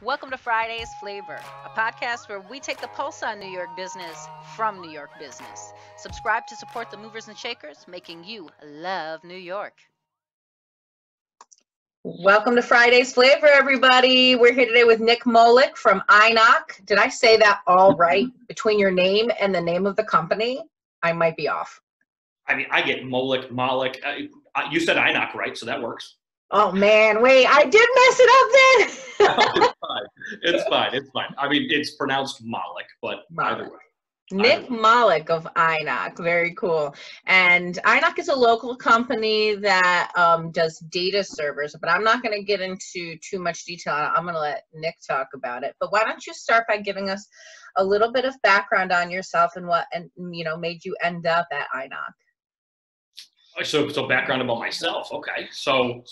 Welcome to Friday's Flavor, a podcast where we take the pulse on New York business from New York business. Subscribe to support the movers and shakers, making you love New York. Welcome to Friday's Flavor, everybody. We're here today with Nick Molick from INOC. Did I say that all right? Between your name and the name of the company, I might be off. I mean, I get Molick. You said INOC, right? So that works. Oh, man, wait, I did mess it up then. It's fine. I mean, it's pronounced Molick, but either way. Nick Molick of INOC, very cool. And INOC is a local company that does data servers, but I'm not going to get into too much detail. I'm going to let Nick talk about it. But why don't you start by giving us a little bit of background on yourself and what made you end up at INOC? So background about myself. Okay. So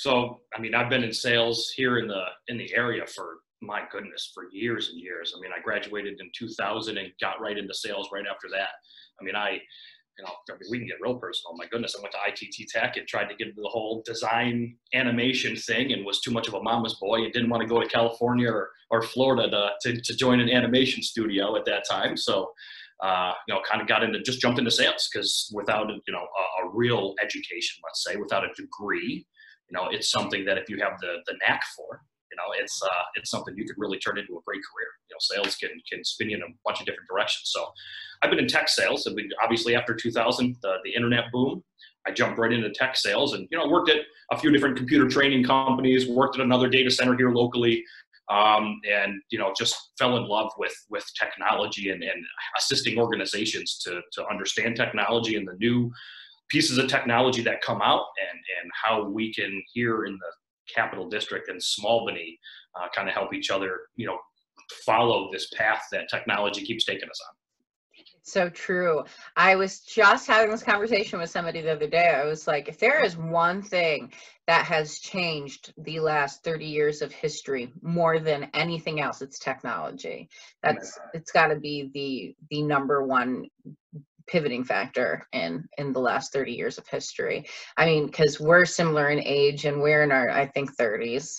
I mean, I've been in sales here in the area for, my goodness, for years and years. I mean, I graduated in 2000 and got right into sales right after that. I mean, we can get real personal. My goodness, I went to ITT Tech and tried to get into the whole design animation thing and was too much of a mama's boy and didn't want to go to California or Florida to join an animation studio at that time. So, kind of jumped into sales because without, a real education, let's say, without a degree, it's something that if you have the knack for, it's something you could really turn into a great career. Sales can spin you in a bunch of different directions. So I've been in tech sales. And obviously after 2000, the internet boom, I jumped right into tech sales and, worked at a few different computer training companies, worked at another data center here locally. And just fell in love with technology and assisting organizations to understand technology and the new pieces of technology that come out and how we can here in the Capital District and Smallbany kind of help each other, follow this path that technology keeps taking us on. So true. I was just having this conversation with somebody the other day. I was like, if there is one thing that has changed the last 30 years of history more than anything else, it's technology. It's got to be the number one pivoting factor in the last 30 years of history. I mean, because we're similar in age and we're in our, I think, 30s.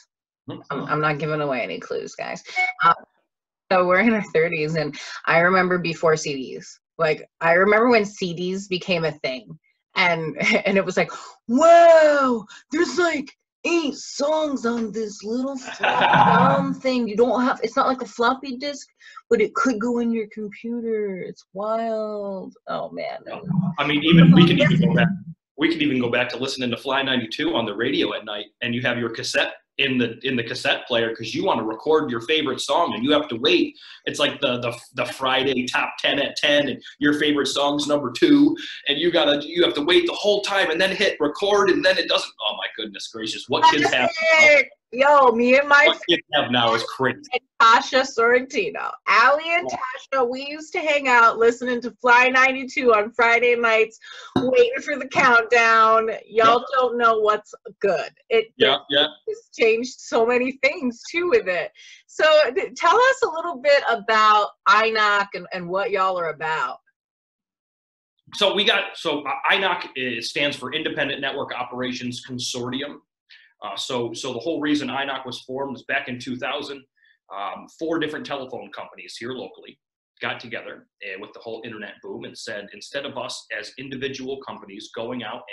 I'm not giving away any clues, guys. So we're in our 30s, and I remember before CDs. Like, I remember when CDs became a thing, and it was like, wow, there's like 8 songs on this little dumb thing. You don't have, it's not like a floppy disk, but it could go in your computer. It's wild. Oh man. I mean, we can even go back to listening to Fly 92 on the radio at night, and you have your cassette in the cassette player because you want to record your favorite song and you have to wait. It's like the Friday top 10 at 10 and your favorite song's number 2 and you have to wait the whole time and then hit record and then it doesn't. Oh my goodness gracious, what kids have now. Yo, me and my what kids have now is crazy. Tasha Sorrentino, Allie and Tasha, we used to hang out listening to Fly 92 on Friday nights, waiting for the countdown. Y'all don't know what's good. It's changed so many things too with it. So tell us a little bit about INOC and what y'all are about. So INOC stands for Independent Network Operations Consortium. So the whole reason INOC was formed was back in 2000. 4 different telephone companies here locally got together with the whole internet boom and said, instead of us as individual companies going out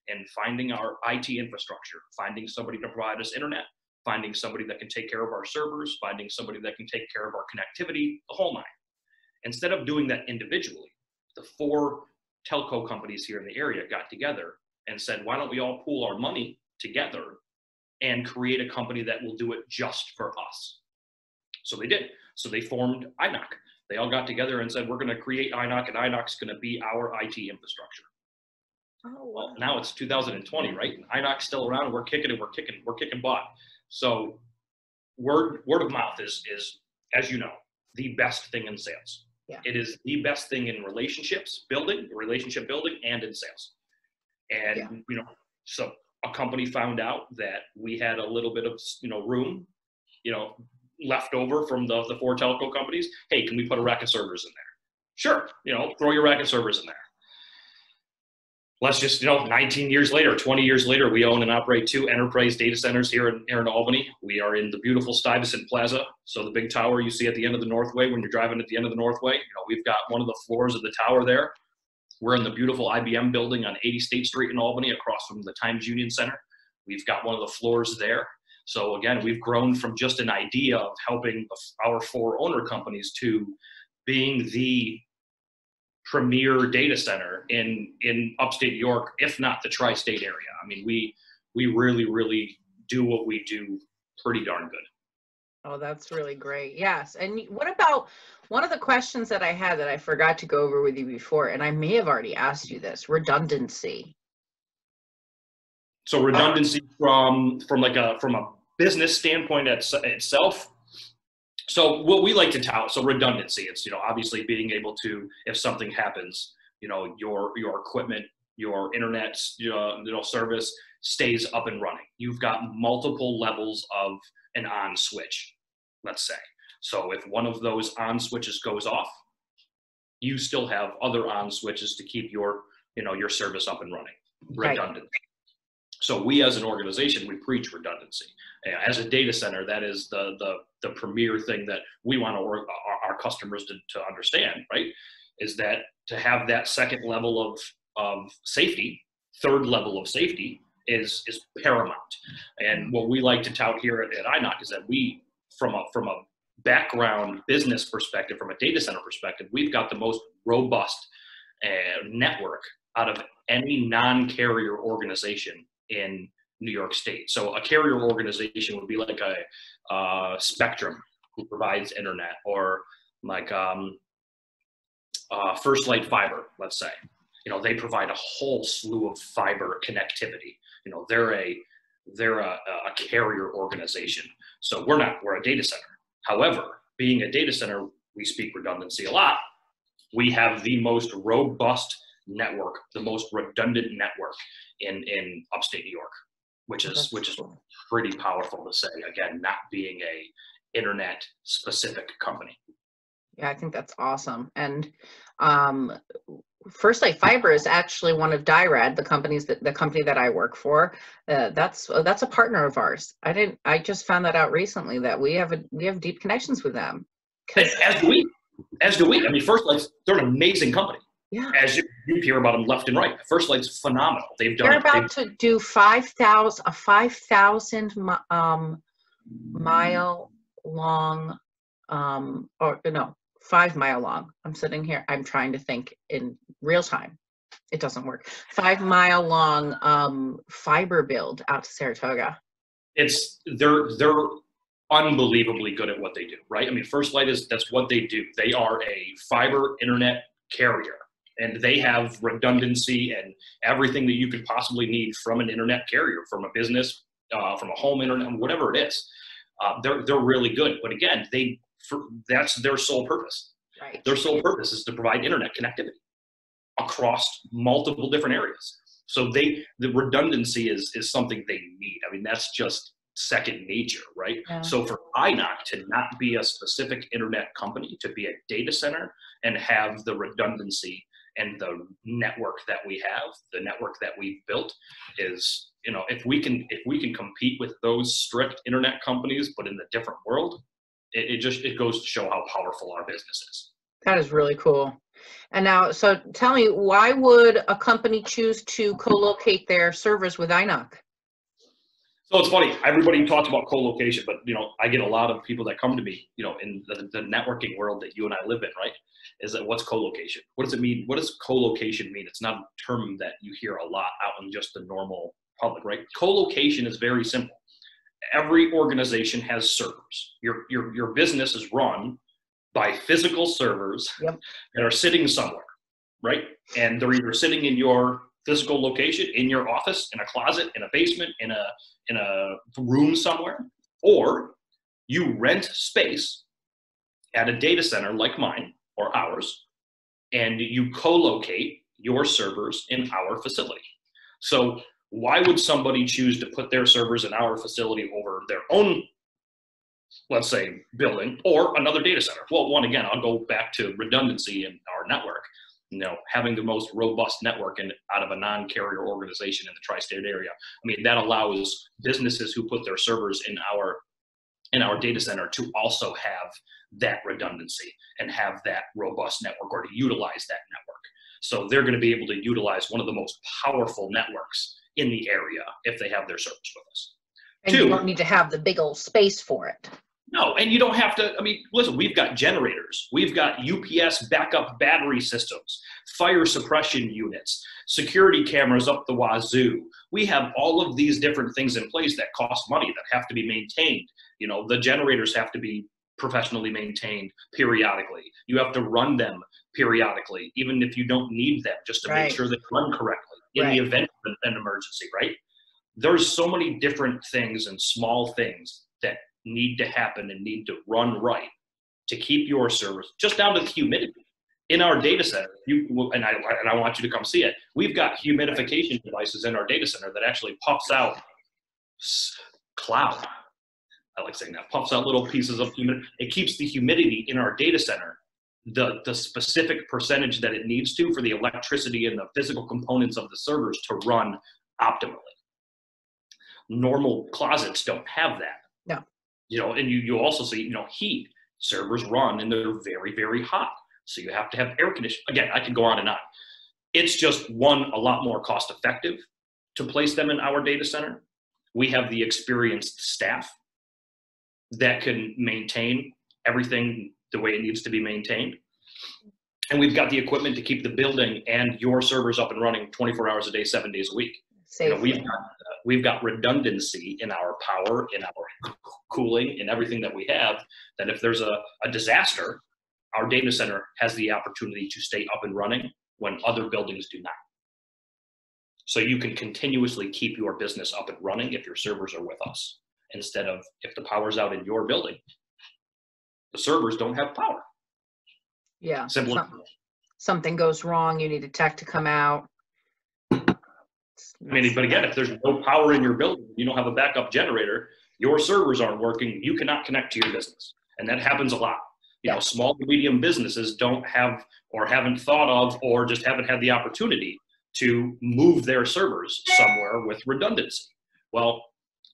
and finding our IT infrastructure, finding somebody to provide us internet, finding somebody that can take care of our servers, finding somebody that can take care of our connectivity, the whole nine. Instead of doing that individually, the 4 telco companies here in the area got together and said, why don't we all pool our money together and create a company that will do it just for us? So they did. So they formed INOC. They all got together and said, we're going to create INOC and INOC's going to be our IT infrastructure. Oh, wow. Well, now it's 2020, right? And INOC's still around and we're kicking butt. So word of mouth is, as you know, the best thing in sales. Yeah. It is the best thing in relationship building and in sales. And, so a company found out that we had a little bit of, room, left over from the 4 telco companies. Hey, can we put a rack of servers in there? Sure. Throw your rack of servers in there. let's just, 19 years later, 20 years later, we own and operate 2 enterprise data centers here in Albany. We are in the beautiful Stuyvesant Plaza. So the big tower you see at the end of the Northway when you're driving at the end of the Northway, we've got one of the floors of the tower there. We're in the beautiful IBM building on 80 State Street in Albany, across from the Times Union Center. We've got one of the floors there. So again, we've grown from just an idea of helping our 4 owner companies to being the premier data center in upstate New York, if not the tri-state area. I mean, we really, really do what we do pretty darn good. Oh, that's really great. Yes. And what about one of the questions that I had that I forgot to go over with you before, and I may have already asked you this, redundancy. So redundancy from a business standpoint itself. So what we like to tout, so redundancy, it's, obviously being able to, if something happens, your equipment, your internet, service stays up and running. You've got multiple levels of an on switch, let's say. So if one of those on switches goes off, you still have other on switches to keep your service up and running, redundant. Right. So we as an organization, we preach redundancy. As a data center, that is the premier thing that we want our customers to understand, right? Is that to have that second level of safety, third level of safety is paramount. And what we like to tout here at INOC is that we, from a background business perspective, from a data center perspective, we've got the most robust network out of any non-carrier organization in New York State. So a carrier organization would be like a Spectrum, who provides internet, or like First Light Fiber, let's say. They provide a whole slew of fiber connectivity. They're a carrier organization. So we're a data center. However, being a data center, we speak redundancy a lot. We have the most robust network, the most redundant network in upstate New York, which is pretty powerful to say. Again, not being a internet specific company. Yeah, I think that's awesome. And First Light Fiber is actually one of DIRAD, the company that I work for. That's a partner of ours. I just found that out recently, that we have deep connections with them. As do we. I mean, First Light's, they're an amazing company. Yeah. As you hear about them left and right. First Light's phenomenal. They're about to do 5,000 mile long, 5 mile long. I'm sitting here, I'm trying to think in real time. It doesn't work. 5 mile long fiber build out to Saratoga. They're unbelievably good at what they do, right? I mean, First Light that's what they do. They are a fiber internet carrier, and they have redundancy and everything that you could possibly need from an internet carrier, from a business, from a home internet, whatever it is. They're really good. But again, that's their sole purpose. Right. Their sole purpose is to provide internet connectivity across multiple different areas. So the redundancy is something they need. I mean, that's just second nature, right? Yeah. So for INOC to not be a specific internet company, to be a data center and have the redundancy and the network that we have, the network that we've built, is, if we can compete with those strict internet companies, but in a different world, it goes to show how powerful our business is. That is really cool. And now, so tell me, why would a company choose to co-locate their servers with INOC? So it's funny, everybody talks about co-location, but I get a lot of people that come to me, in the networking world that you and I live in, right? Is that, what's co-location? What does it mean? What does co-location mean? It's not a term that you hear a lot out in just the normal public, right? Co-location is very simple. Every organization has servers. Your business is run by physical servers. Yep. That are sitting somewhere, right? And they're either sitting in your physical location, in your office, in a closet, in a basement, in a room somewhere, or you rent space at a data center like mine or ours, and you co-locate your servers in our facility. So why would somebody choose to put their servers in our facility over their own, let's say, building or another data center? Well, one, again, I'll go back to redundancy in our network. having the most robust network out of a non-carrier organization in the tri-state area. I mean, that allows businesses who put their servers in our data center to also have that redundancy and have that robust network, or to utilize that network. So they're going to be able to utilize one of the most powerful networks in the area if they have their servers with us. And you don't need to have the big old space for it. No, and you don't have to, I mean, listen, we've got generators, we've got UPS backup battery systems, fire suppression units, security cameras up the wazoo. We have all of these different things in place that cost money, that have to be maintained. The generators have to be professionally maintained periodically. You have to run them periodically, even if you don't need them, just to make sure they run correctly in the event of an emergency, right? There's so many different things and small things that need to happen and need to run right to keep your servers, just down to the humidity in our data center. And I want you to come see it. We've got humidification devices in our data center that actually puffs out cloud. I like saying that, puffs out little pieces of humidity. It keeps the humidity in our data center the specific percentage that it needs to for the electricity and the physical components of the servers to run optimally. Normal closets don't have that. No. And you also see, heat. Servers run and they're very, very hot. So you have to have air conditioning. Again, I could go on and on. It's just a lot more cost effective to place them in our data center. We have the experienced staff that can maintain everything the way it needs to be maintained. And we've got the equipment to keep the building and your servers up and running 24 hours a day, 7 days a week. We've got redundancy in our power, in our cooling, in everything that we have, that if there's a disaster, our data center has the opportunity to stay up and running when other buildings do not. So you can continuously keep your business up and running if your servers are with us, instead of if the power's out in your building, the servers don't have power. Yeah. Something goes wrong, you need a tech to come out. But again, if there's no power in your building, you don't have a backup generator, your servers aren't working, you cannot connect to your business. And that happens a lot. Small to medium businesses don't have, or haven't thought of, or just haven't had the opportunity to move their servers somewhere with redundancy. Well,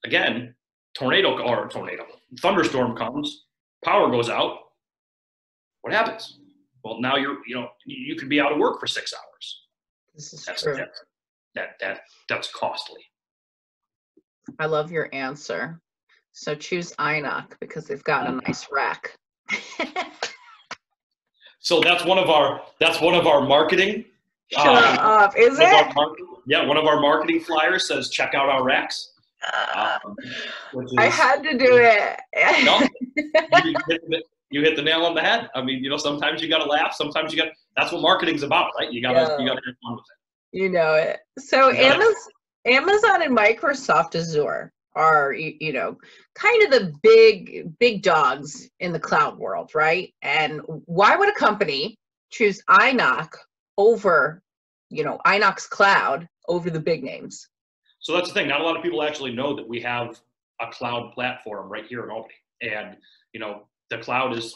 again, thunderstorm comes, power goes out. What happens? Well, now you could be out of work for 6 hours. This is true. That's costly. I love your answer. So choose INOC because they've got a nice rack. So that's one of our marketing. Shut up! Is it? One of our marketing flyers says, "Check out our racks." I had to do it. You hit the nail on the head. Sometimes you got to laugh. Sometimes that's what marketing's about, right? You got to have fun with it. You know it. So Amazon and Microsoft Azure are, kind of the big dogs in the cloud world, right? And why would a company choose INOC over, INOC's cloud over the big names? So that's the thing. Not a lot of people actually know that we have a cloud platform right here in Albany. And, the cloud is,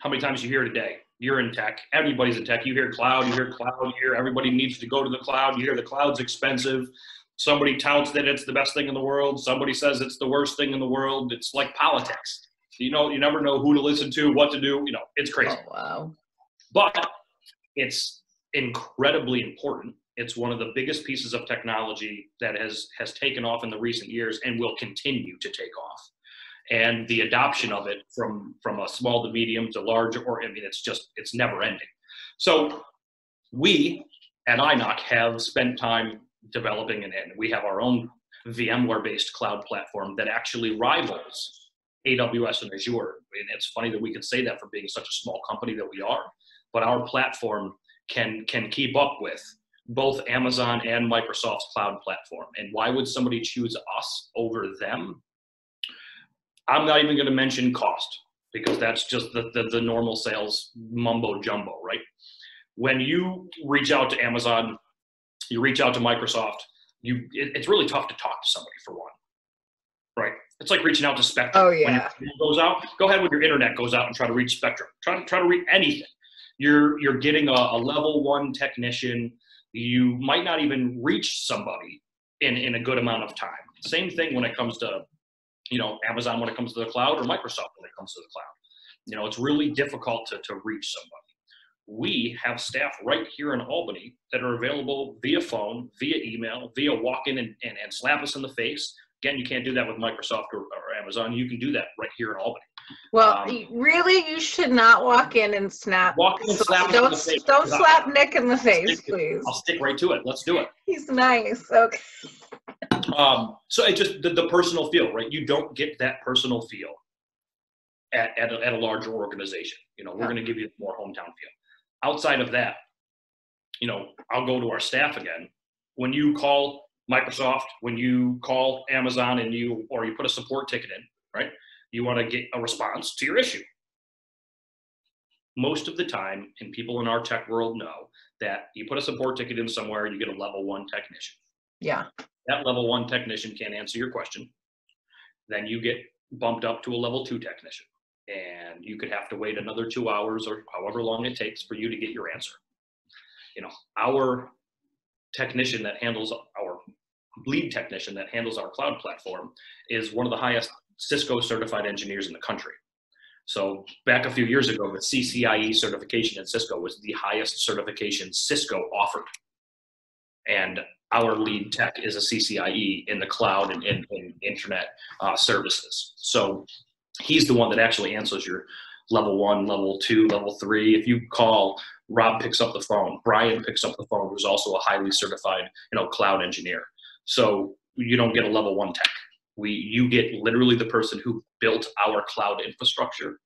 how many times you hear it a day? You're in tech. Everybody's in tech. You hear cloud. You hear everybody needs to go to the cloud. You hear the cloud's expensive. Somebody touts that it's the best thing in the world. Somebody says it's the worst thing in the world. It's like politics. You never know who to listen to, what to do. It's crazy. Oh, wow. But it's incredibly important. It's one of the biggest pieces of technology that has taken off in the recent years and will continue to take off. And the adoption of it from a small to medium to large, it's never ending. So we at INOC have spent time developing, and we have our own VMware-based cloud platform that actually rivals AWS and Azure. And it's funny that we could say that for being such a small company that we are, but our platform can keep up with both Amazon and Microsoft's cloud platform. And why would somebody choose us over them? I'm not even going to mention cost, because that's just the normal sales mumbo jumbo, right? When you reach out to Amazon, you reach out to Microsoft, it's really tough to talk to somebody, for one, right? It's like reaching out to Spectrum. Oh, yeah. When your internet goes out, go ahead with your internet goes out and try to reach Spectrum. Try to reach anything. You're getting a level 1 technician. You might not even reach somebody in a good amount of time. Same thing when it comes to, Amazon when it comes to the cloud, or Microsoft when it comes to the cloud. It's really difficult to reach somebody. We have staff right here in Albany that are available via phone, via email, via walk-in and slap us in the face. Again, you can't do that with Microsoft or Amazon. You can do that right here in Albany. Well, really, you should not walk in and snap. Walk in and slap don't in the face. Don't slap Nick in the face, please. I'll stick right to it. Let's do it. He's nice. Okay. So it just the personal feel, right? You don't get that personal feel at a larger organization. We're going to give you more hometown feel. Outside of that, I'll go to our staff again. When you call Microsoft, when you call Amazon, and you put a support ticket in, right? You want to get a response to your issue. Most of the time, and people in our tech world know, that you put a support ticket in somewhere, you get a level 1 technician. Yeah. That level 1 technician can't answer your question. Then you get bumped up to a level 2 technician. And you could have to wait another 2 hours or however long it takes for you to get your answer. Our technician that handles our lead technician that handles our cloud platform is one of the highest Cisco certified engineers in the country. So back a few years ago, the CCIE certification at Cisco was the highest certification Cisco offered. And our lead tech is a CCIE in the cloud and in internet services. So he's the one that actually answers your level 1, level 2, level 3. If you call, Rob picks up the phone. Brian picks up the phone, who's also a highly certified, cloud engineer. So you don't get a level 1 tech. You get literally the person who built our cloud infrastructure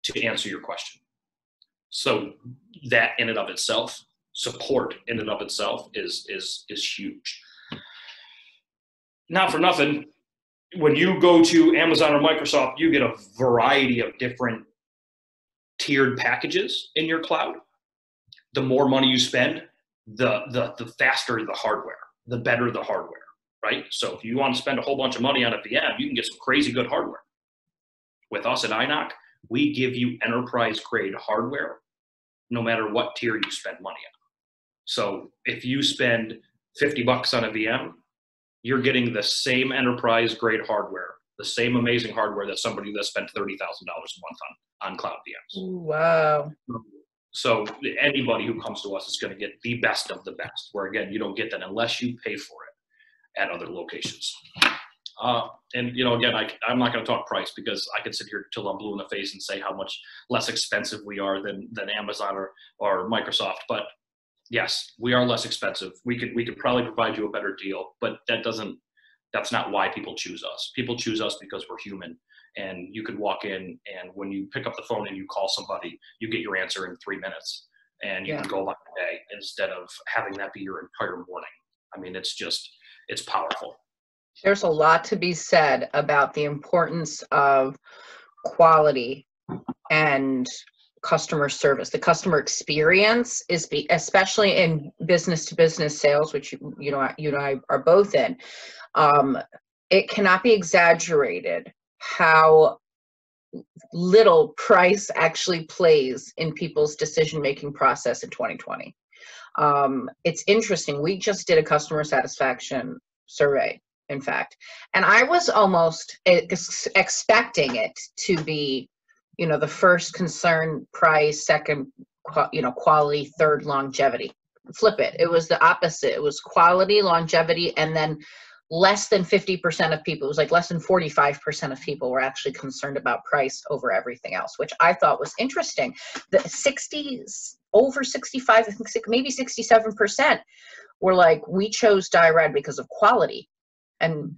to answer your question. So that in and of itself, support in and of itself is huge. Not for nothing, when you go to Amazon or Microsoft, you get a variety of different tiered packages in your cloud. The more money you spend, the faster the hardware, the better the hardware, right? So if you want to spend a whole bunch of money on a VM, you can get some crazy good hardware. With us at INOC, we give you enterprise grade hardware no matter what tier you spend money on. So if you spend $50 on a VM, you're getting the same enterprise grade hardware, the same amazing hardware that somebody that spent $30,000 a month on cloud VMs. Wow. So anybody who comes to us is going to get the best of the best, where again, you don't get that unless you pay for it at other locations. And again, I'm not going to talk price, because I could sit here till I'm blue in the face and say how much less expensive we are than Amazon or Microsoft. But yes, we are less expensive. We could probably provide you a better deal, but that's not why people choose us. People choose us because we're human, and you could walk in, and when you pick up the phone and you call somebody, you get your answer in 3 minutes, and you can go about the day instead of having that be your entire morning. I mean, it's powerful. There's a lot to be said about the importance of quality and customer service. The customer experience is especially in business to business sales, which you and I are both in. It cannot be exaggerated how little price actually plays in people's decision-making process in 2020. It's interesting. We just did a customer satisfaction survey, in fact, and I was almost expecting it to be, the first concern, price, second, quality, third, longevity. Flip it. It was the opposite. It was quality, longevity, and then less than 50% of people, it was like less than 45% of people were actually concerned about price over everything else, which I thought was interesting. Over 65, I think maybe 67% were like, we chose Direct because of quality. And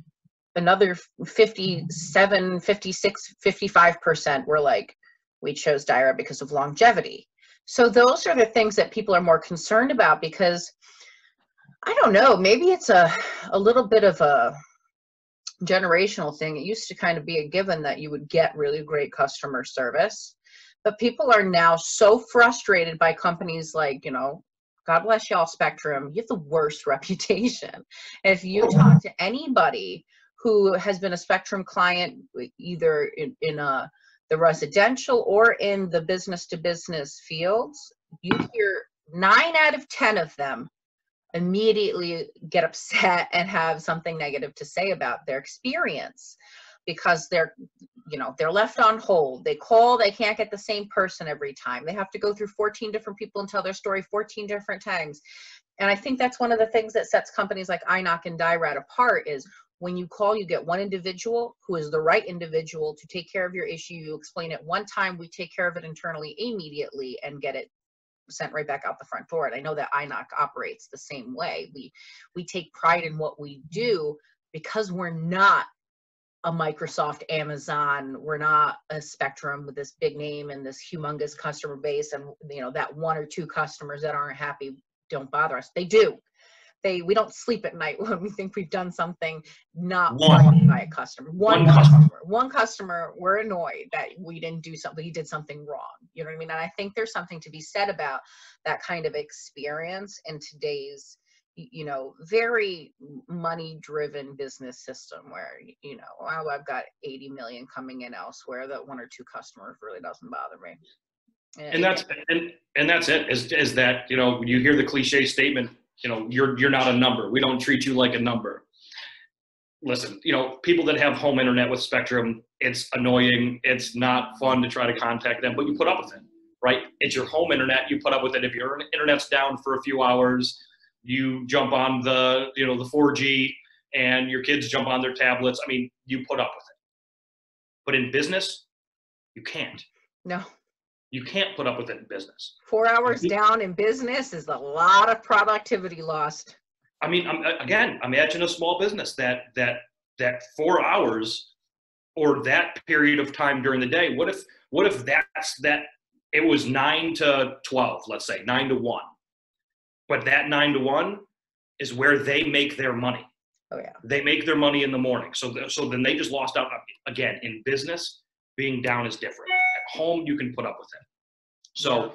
another 57, 56, 55% were like, we chose Direct because of longevity. So those are the things that people are more concerned about, because I don't know, maybe it's a little bit of a generational thing. It used to kind of be a given that you would get really great customer service, but people are now so frustrated by companies like, God bless y'all, Spectrum. You have the worst reputation. If you talk to anybody who has been a Spectrum client, either in a the residential or in the business to business fields, you hear 9 out of 10 of them immediately get upset and have something negative to say about their experience, because they're left on hold. They call, they can't get the same person every time. They have to go through 14 different people and tell their story 14 different times. And I think that's one of the things that sets companies like INOC and DIRAD apart, is when you call, you get one individual who is the right individual to take care of your issue. You explain it one time, we take care of it internally immediately and get it sent right back out the front door. And I know that INOC operates the same way. We take pride in what we do because we're not a Microsoft, Amazon, we're not a Spectrum with this big name and this humongous customer base, and that 1 or 2 customers that aren't happy don't bother us. They do. We don't sleep at night when we think we've done something not wanted by a customer. One customer, we're annoyed that we didn't do something, he did something wrong. You know what I mean? And I think there's something to be said about that kind of experience in today's very money driven business system, where well, I've got 80 million coming in elsewhere, that 1 or 2 customers really doesn't bother me. And that's it, is that you hear the cliche statement, you're not a number, we don't treat you like a number. Listen, people that have home internet with Spectrum, it's annoying, it's not fun to try to contact them, but you put up with it, right? It's your home internet, you put up with it. If your internet's down for a few hours, you jump on the 4G, and your kids jump on their tablets. I mean, you put up with it. But in business, you can't. No. You can't put up with it in business. 4 hours down in business is a lot of productivity lost. I mean, again, imagine a small business that 4 hours, or that period of time during the day. What if it was 9 to 12, let's say 9 to 1. But that 9 to 1 is where they make their money. Oh yeah. They make their money in the morning. So then they just lost out. Again, in business, being down is different. At home, you can put up with it. So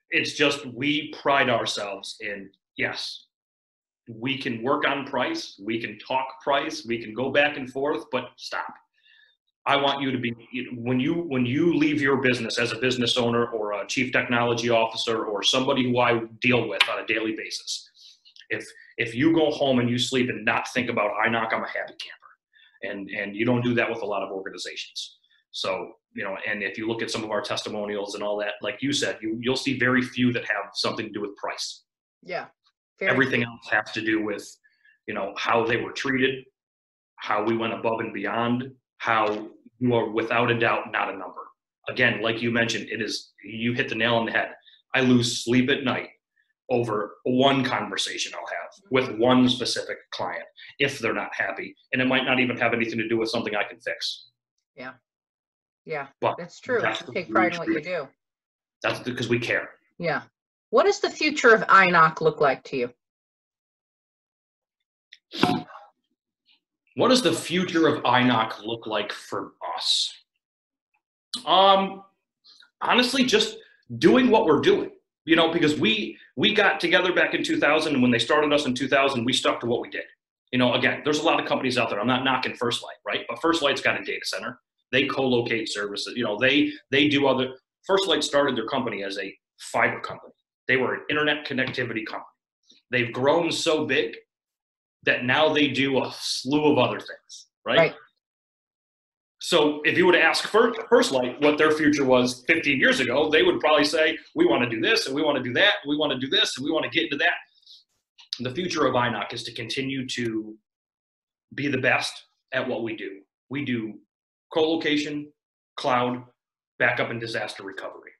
it's just, we pride ourselves in, yes, we can work on price, we can talk price, we can go back and forth, but stop. I want you to be, when you leave your business as a business owner or a chief technology officer or somebody who I deal with on a daily basis, if you go home and you sleep and not think about INOC, I'm a happy camper. And you don't do that with a lot of organizations. So, and if you look at some of our testimonials and all that, like you said, you'll see very few that have something to do with price. Yeah. Everything else has to do with, how they were treated, how we went above and beyond, how you are without a doubt not a number. Again, like you mentioned, you hit the nail on the head. I lose sleep at night over one conversation I'll have with one specific client if they're not happy, and it might not even have anything to do with something I can fix. Yeah. Yeah, but that's true. You take pride in what you do. That's because we care. Yeah. What does the future of INOC look like to you? What does the future of INOC look like for us? Honestly, just doing what we're doing, because we got together back in 2000, and when they started us in 2000, we stuck to what we did. Again, there's a lot of companies out there. I'm not knocking First Light, right? But First Light's got a data center. They co-locate services. They do other. First Light started their company as a fiber company. They were an internet connectivity company. They've grown so big that now they do a slew of other things, right? So if you were to ask First Light what their future was 15 years ago, they would probably say, we want to do this, and we want to do that, and we want to do this, and we want to get into that. The future of INOC is to continue to be the best at what we do. We do co-location, cloud, backup, and disaster recovery.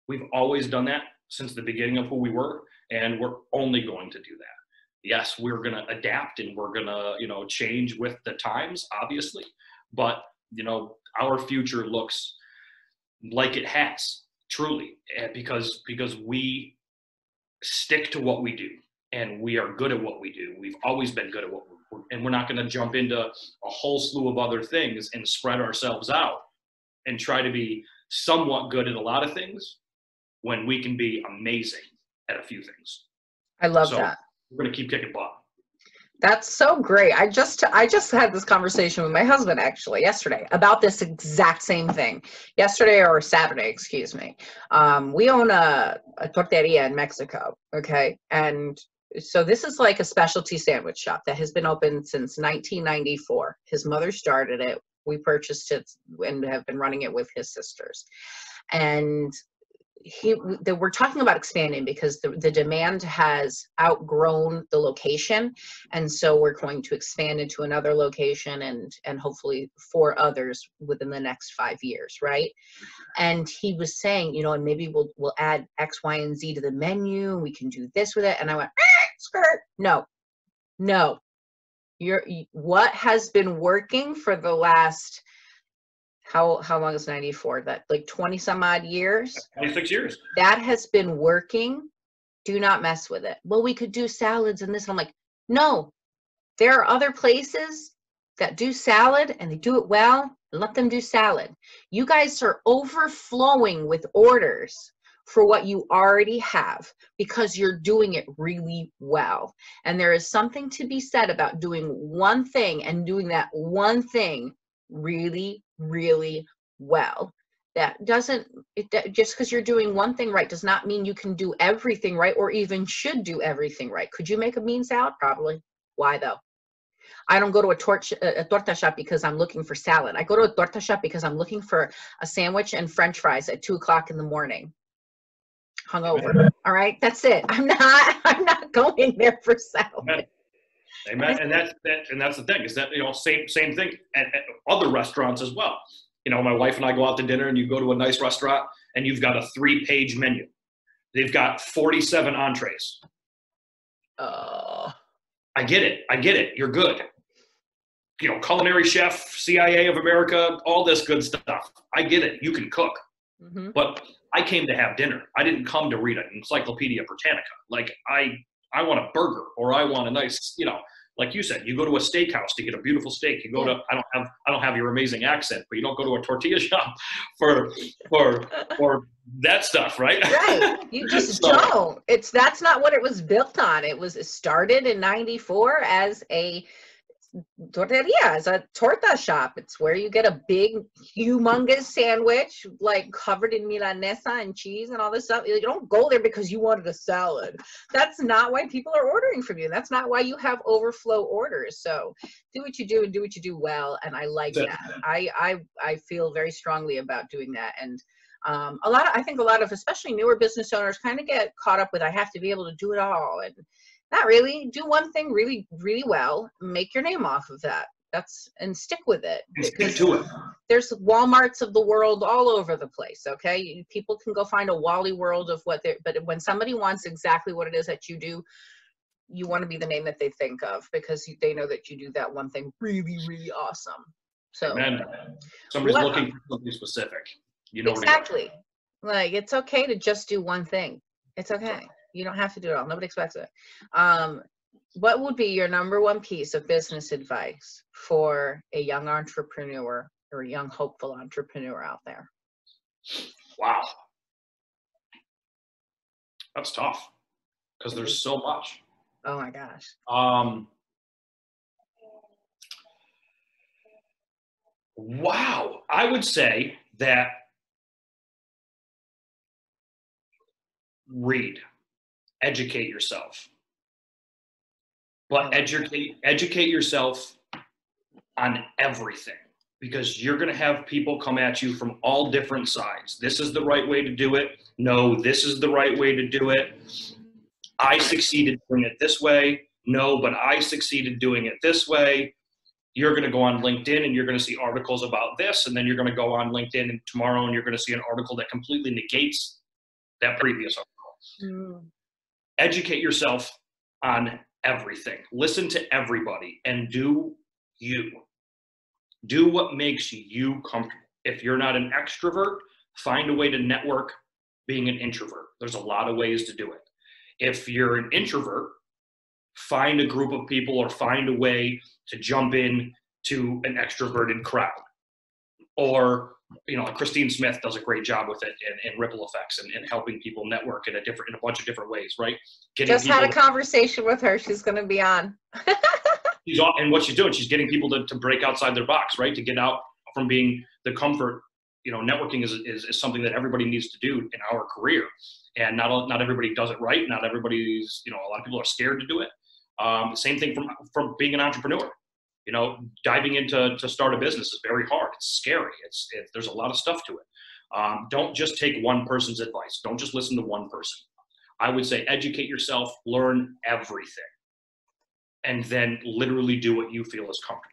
We've always done that since the beginning of who we were, and we're only going to do that. Yes, we're going to adapt, and we're going to, change with the times, obviously, but, our future looks like it has, truly, because we stick to what we do, and we are good at what we do. We've always been good at what we do, and we're not going to jump into a whole slew of other things and spread ourselves out and try to be somewhat good at a lot of things when we can be amazing at a few things. I love that. We're going to keep kicking butt. That's so great. I just had this conversation with my husband actually yesterday about this exact same thing. Yesterday or Saturday, excuse me. We own a torteria in Mexico, okay? And so this is like a specialty sandwich shop that has been open since 1994. His mother started it. We purchased it and have been running it with his sisters. And we're talking about expanding because the demand has outgrown the location, and so we're going to expand into another location and hopefully 4 others within the next 5 years, right? And he was saying, and maybe we'll add X, Y, and Z to the menu. We can do this with it. And I went, skirt. No. What has been working for the last, how long is 94? That like 20 some odd years? 26 years. That has been working. Do not mess with it. Well, we could do salads and this. And I'm like, no, there are other places that do salad and they do it well. Let them do salad. You guys are overflowing with orders for what you already have because you're doing it really well. And there is something to be said about doing one thing and doing that one thing really, really well. Just because you're doing one thing right does not mean you can do everything right or even should do everything right. Could you make a mean salad? Probably. Why though? I don't go to a torta shop because I'm looking for salad. I go to a torta shop because I'm looking for a sandwich and French fries at 2 o'clock in the morning. Hungover. All right, that's it. I'm not going there for salad. Amen. And that's the thing, is that, same thing at other restaurants as well. My wife and I go out to dinner, and you go to a nice restaurant and you've got a 3-page menu. They've got 47 entrees. I get it. You're good. Culinary chef, CIA of America, all this good stuff. I get it. You can cook. Mm-hmm. But I came to have dinner. I didn't come to read an Encyclopedia Britannica. Like I want a burger, or I want a nice, like you said, you go to a steakhouse to get a beautiful steak. You go to, I don't have your amazing accent, but you don't go to a tortilla shop for that stuff, right? Right. You just don't. That's not what it was built on. It started in 94 as a torteria, as a torta shop. It's where you get a big, humongous sandwich, like covered in milanesa and cheese and all this stuff. You don't go there because you wanted a salad. That's not why people are ordering from you. That's not why you have overflow orders. So do what you do and do what you do well. And I like that. I feel very strongly about doing that. And I think a lot of especially newer business owners kind of get caught up with, I have to be able to do it all. And not really. Do one thing really, really well. Make your name off of that. And stick with it. Stick to it. There's Walmarts of the world all over the place. Okay, people can go find a Wally World of but when somebody wants exactly what it is that you do, you want to be the name that they think of because they know that you do that one thing really, really awesome. So, Amen. Somebody's looking for something specific. Exactly. Like, it's okay to just do one thing. It's okay. You don't have to do it all. Nobody expects it. What would be your number one piece of business advice for a young entrepreneur or a young hopeful entrepreneur out there? Wow. That's tough because there's so much. Oh my gosh. Wow. I would say that read. Educate yourself, but educate yourself on everything, because you're going to have people come at you from all different sides. This is the right way to do it. No, this is the right way to do it. I succeeded doing it this way. No, but I succeeded doing it this way. You're going to go on LinkedIn and you're going to see articles about this, and then you're going to go on LinkedIn and tomorrow and you're going to see an article that completely negates that previous article. Educate yourself on everything. Listen to everybody and do you. Do what makes you comfortable. If you're not an extrovert, find a way to network being an introvert. There's a lot of ways to do it. If you're an introvert, find a group of people or find a way to jump in to an extroverted crowd. Or, Christine Smith does a great job with it in ripple effects and helping people network in a bunch of different ways, right? Just had a conversation with her. She's going to be on. And what she's doing, she's getting people to break outside their box, right? To get out from being the comfort. You know, networking is something that everybody needs to do in our career, and not everybody does it right. Not everybody's, you know, a lot of people are scared to do it. Same thing from being an entrepreneur. You know, diving into to start a business is very hard. It's scary. There's a lot of stuff to it. Don't just take one person's advice. Don't just listen to one person. I would say educate yourself, learn everything, and then literally do what you feel is comfortable.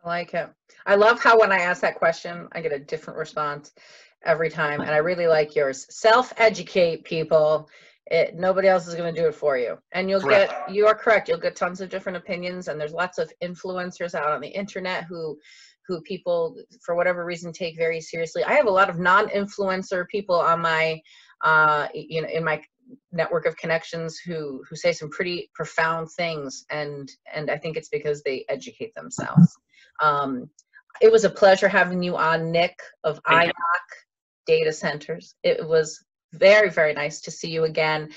I like it. I love how when I ask that question, I get a different response every time. And I really like yours. Self-educate, people. Nobody else is going to do it for you. And you are correct. You'll get tons of different opinions. And there's lots of influencers out on the internet who people, for whatever reason, take very seriously. I have a lot of non-influencer people on my, in my network of connections who say some pretty profound things. And I think it's because they educate themselves. It was a pleasure having you on, Nick of INOC Data Centers. It was very, very nice to see you again.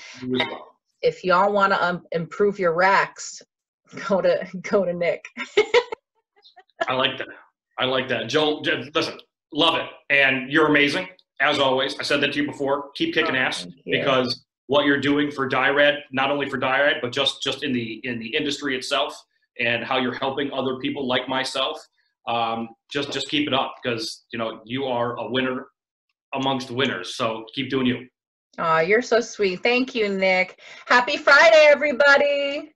If y'all want to improve your racks, go to Nick. I like that. I like that. Joel, listen, love it. And you're amazing, as always. I said that to you before. Keep kicking ass, because what you're doing for DIRAD, not only for DIRAD, but just in the industry itself, and how you're helping other people like myself, just keep it up, because you know you are a winner amongst winners. So keep doing you. Oh, you're so sweet. Thank you, Nick. Happy Friday, everybody.